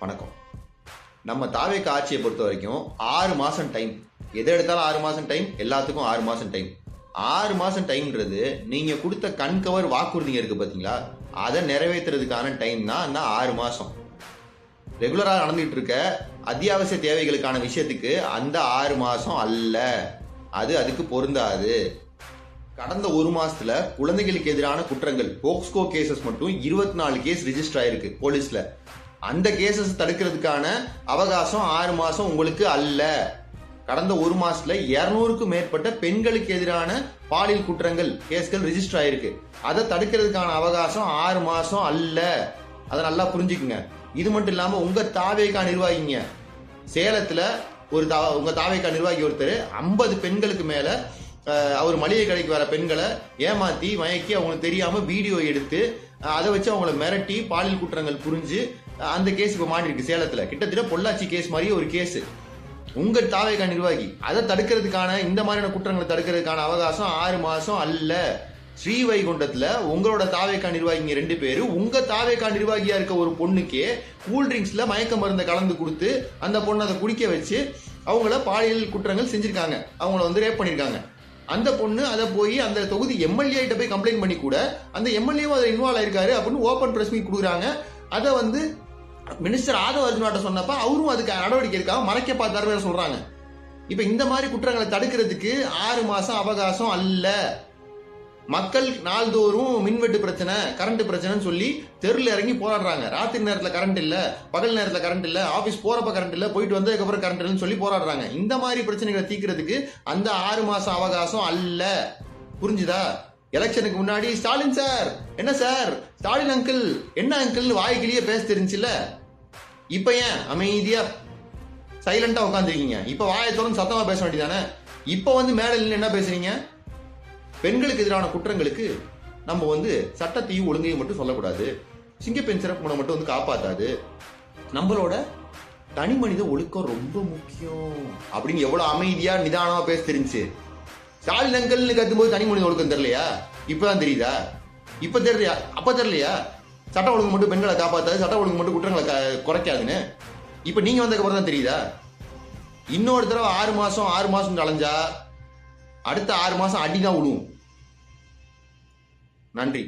வணக்கம். நம்ம தாவேக ஆட்சியை பொறுத்த வரைக்கும் 6 மாசம் டைம். எதை எடுத்தாலும் 6 மாசம் டைம், எல்லாத்துக்கும் 6 மாசம் டைம். 6 மாசம் டைம்ன்றது நீங்க கொடுத்த கண் கவர் வாக்குறுதிங்க இருக்கு பாத்தீங்களா, அதை நிறைவேற்றுறதுக்கான டைம் தான் அந்த 6 மாசம். ரெகுலரா நடந்துட்டு இருக்க அத்தியாவசிய தேவைகளுக்கான விஷயத்துக்கு அந்த 6 மாசம் அல்ல, அது அதுக்கு பொருந்தாது. கடந்த ஒரு மாசத்துல குழந்தைகளுக்கு எதிரான குற்றங்கள் போக்ஸ்கோ கேசஸ் மட்டும் 24 கேஸ் ரிஜிஸ்டர் ஆயிருக்கு போலீஸ்ல. அந்த கேசஸ் தடுக்கிறதுக்கான அவகாசம் 6 மாசம் உங்களுக்கு அல்ல. கடந்த ஒரு மாசத்துல 200க்கும் மேற்பட்ட பெண்களுக்கு எதிரான பாலியல் குற்றங்கள் கேஸ்கள் ரிஜிஸ்டர் ஆயிருக்கு. அதை தடுக்கிறதுக்கான அவகாசம் 6 மாசம் அல்ல. அதை நல்லா புரிஞ்சுக்குங்க. இது மட்டும் இல்லாம உங்க தாவேகா நிர்வாகிங்க சேலத்துல உங்க தாவேகா நிர்வாகி ஒருத்தர் 50 பெண்களுக்கு மேல அவர் மளிகை கடைக்கு வர பெண்களை ஏமாத்தி மயக்கி அவங்களுக்கு தெரியாம வீடியோ எடுத்து அதை வச்சு அவங்கள மிரட்டி பாலியல் குற்றங்கள் புரிஞ்சு அந்த கேஸ் இப்ப மாட்டிருக்கு சேலத்துல. கிட்டத்தட்ட பொள்ளாச்சி கேஸ் மாதிரி ஒரு கேஸ். உங்க தாவேகா நிர்வாகி அதை தடுக்கிறதுக்கான இந்த மாதிரியான குற்றங்களை தடுக்கிறதுக்கான அவகாசம் 6 மாசம் அல்ல. ஸ்ரீவைகுண்டத்துல உங்களோட தாவேகா நிர்வாகிங்க 2 பேரு உங்க தாவேகா நிர்வாகியா இருக்க ஒரு பொண்ணுக்கே கூல்ட்ரிங்க்ஸ்ல மயக்க மருந்தை கலந்து கொடுத்து அந்த பொண்ணை அதை குடிக்க வச்சு அவங்கள பாலியல் குற்றங்கள் செஞ்சிருக்காங்க. அவங்கள ரேப் பண்ணிருக்காங்க. அந்த பொண்ணு அதை போய் அந்த தொகுதி எம்எல்ஏ கிட்ட போய் கம்ப்ளைண்ட் பண்ணி கூட அந்த எம்எல்ஏவும் அதை இன்வால்வ் ஆயிருக்காரு அப்படின்னு ஓபன் பிரஸ் மீட் கொடுக்குறாங்க. அதை மினிஸ்டர் ஆதவ அர்ஜுனாட்ட சொன்னப்ப அவரும் அதுக்கு நடவடிக்கை எடுக்காம மறைக்க பார்த்தாரு சொல்றாங்க. இப்ப இந்த மாதிரி குற்றங்களை தடுக்கிறதுக்கு 6 மாசம் அவகாசம் அல்ல. மக்கள் நாள்தோறும் மின்வெட்டு பிரச்சனை, கரண்ட் பிரச்சனைன்னு சொல்லி தெருல இறங்கி போராடுறாங்க. ராத்திரி நேரத்துல கரண்ட் இல்ல, பகல் நேரத்துல கரண்ட் இல்ல, ஆபீஸ் போறப்ப கரண்ட் இல்ல, போயிட்டு வந்ததுக்கு அப்புறம் கரண்ட் இல்லைன்னு சொல்லி போராடுறாங்க. இந்த மாதிரி பிரச்சனைகளை தீர்க்கிறதுக்கு அந்த 6 மாசம் அவகாசம் அல்ல. புரிஞ்சுதா? எலெக்ஷனுக்கு முன்னாடி ஸ்டாலின் சார், என்ன சார் ஸ்டாலின் அங்கிள், என்ன அங்கிள் வாய்க்கிலேயே பேச தெரிஞ்சுல, இப்ப ஏன் அமைதியா சைலண்டா உட்காந்துருக்கீங்க? இப்ப வாயை திறந்து சத்தமா பேச வேண்டியதானே? இப்ப மேல நின்று என்ன பேசுறீங்க? பெண்களுக்கு எதிரான குற்றங்களுக்கு நம்ம சட்டத்தையும் ஒழுங்கையும் மட்டும் சொல்லக்கூடாது. சிங்கப்பெண் சிறப்பு குணம் மட்டும் காப்பாத்தாது. நம்மளோட தனி மனித ஒழுக்கம் ரொம்ப முக்கியம் அப்படின்னு எவ்வளவு அமைதியா நிதானமா பேச தெரிஞ்சு. ஸ்டாலின் அங்கல்னு கத்தும்போது தனி மனித ஒழுக்கம் தெரியலையா? இப்பதான் தெரியுதா? இப்ப தெரியலையா? அப்ப தெரியலையா? சட்ட ஒழுங்கு மட்டும் பெண்களை காப்பாத்தாது, சட்ட ஒழுங்கு மட்டும் குற்றங்களை குறைக்காதுன்னு இப்ப நீங்க வந்ததுக்கு அப்புறம் தான் தெரியுதா? இன்னொரு தடவை 6 மாசம் அலைஞ்சா அடுத்த 6 மாசம் அடிதான் விடுவோம். நன்றி.